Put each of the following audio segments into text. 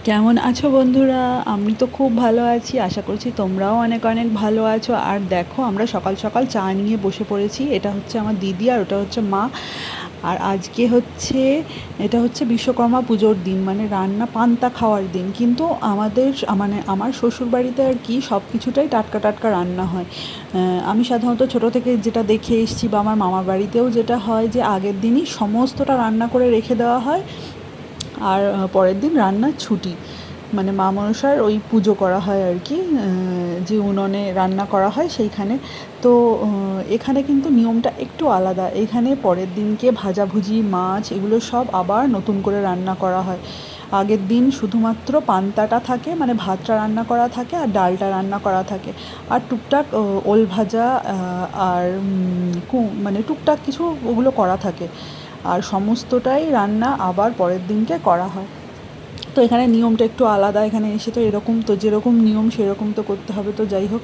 কেমন আছো বন্ধুরা? আমি তো খুব ভালো আছি, আশা করছি তোমরাও অনেক অনেক ভালো আছো। আর দেখো, আমরা সকাল সকাল চা নিয়ে বসে পড়েছি। এটা হচ্ছে আমার দিদি আর ওটা হচ্ছে মা। আর আজকে হচ্ছে, এটা হচ্ছে বিশ্বকর্মা পুজোর দিন, মানে রান্না পান্তা খাওয়ার দিন। কিন্তু আমাদের মানে আমার শ্বশুরবাড়িতে আর কি সব কিছুটাই টাটকা টাটকা রান্না হয়। আমি সাধারণত ছোটো থেকে যেটা দেখে এসেছি, বা আমার মামার বাড়িতেও যেটা হয়, যে আগের দিনই সমস্তটা রান্না করে রেখে দেওয়া হয়। আর পরের দিন রান্নার ছুটি, মানে মা মনসার ওই পুজো করা হয় আর কি, যে উনুনে রান্না করা হয় সেইখানে। তো এখানে কিন্তু নিয়মটা একটু আলাদা। এখানে পরের দিনকে ভাজাভুজি মাছ এগুলো সব আবার নতুন করে রান্না করা হয়। আগের দিন শুধুমাত্র পান্তাটা থাকে, মানে ভাতটা রান্না করা থাকে আর ডালটা রান্না করা থাকে। আর টুকটাক ওল ভাজা, আর মানে টুকটাক কিছু ওগুলো করা থাকে। আর সমস্তটাই রান্না আবার পরের দিনকে করা হয়। তো এখানে নিয়মটা একটু আলাদা। এখানে এসে তো এরকম, তো যেরকম নিয়ম সেরকম তো করতে হবে। তো যাই হোক,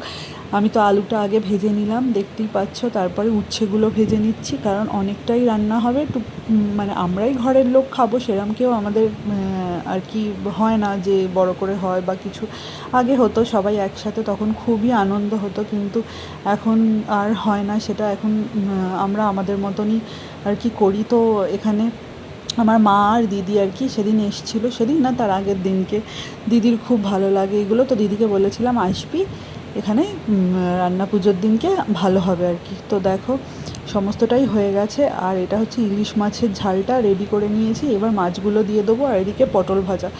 আমি তো আলুটা আগে ভেজে নিলাম, দেখতেই পাচ্ছ। তারপরে উচ্ছেগুলো ভেজে নিচ্ছি, কারণ অনেকটাই রান্না হবে। মানে আমরাই ঘরের লোক খাবো, সেরকম কেউ আমাদের আর কি হয় না যে বড় করে হয় বা কিছু। আগে হতো সবাই একসাথে, তখন খুবই আনন্দ হতো, কিন্তু এখন আর হয় না সেটা। এখন আমরা আমাদের মতনই আর কি করি। তো এখানে আমার মা আর দিদি আর কি সেদিন এসেছিলো, সেদিন না তার আগের দিনকে। দিদির খুব ভালো লাগে এগুলো, তো দিদিকে বলেছিলাম আসবি এখানে, রান্না পুজোর দিনকে ভালো হবে আর কি। তো দেখো, সমস্তটাই হয়ে গেছে। আর এটা হচ্ছে ইলিশ মাছের ঝালটা রেডি করে নিয়েছি, এবার মাছগুলো দিয়ে দেবো। আর এদিকে পটল ভাজা,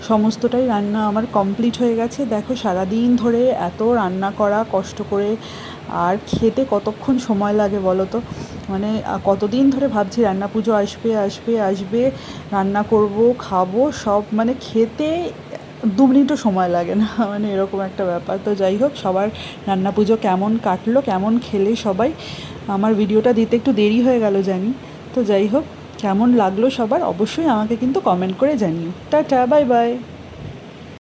সমস্তটাই রান্না আমার কমপ্লিট হয়ে গেছে। দেখো, সারাদিন ধরে এত রান্না করা কষ্ট করে, আর খেতে কতক্ষণ সময় লাগে বলো তো। মানে কতদিন ধরে ভাবছি রান্না পুজো আসবে আসবে আসবে, রান্না করব খাবো সব, মানে খেতে 2 মিনিটও সময় লাগে না মানে এরকম একটা ব্যাপার। তো যাই হোক, সবার রান্না পুজো কেমন কাটলো, কেমন খেলে সবাই। আমার ভিডিওটা দিতে একটু দেরি হয়ে গেল জানি। তো যাই হোক, কেমন লাগলো সবার অবশ্যই আমাকে কিন্তু কমেন্ট করে জানিও। Tata, bye bye.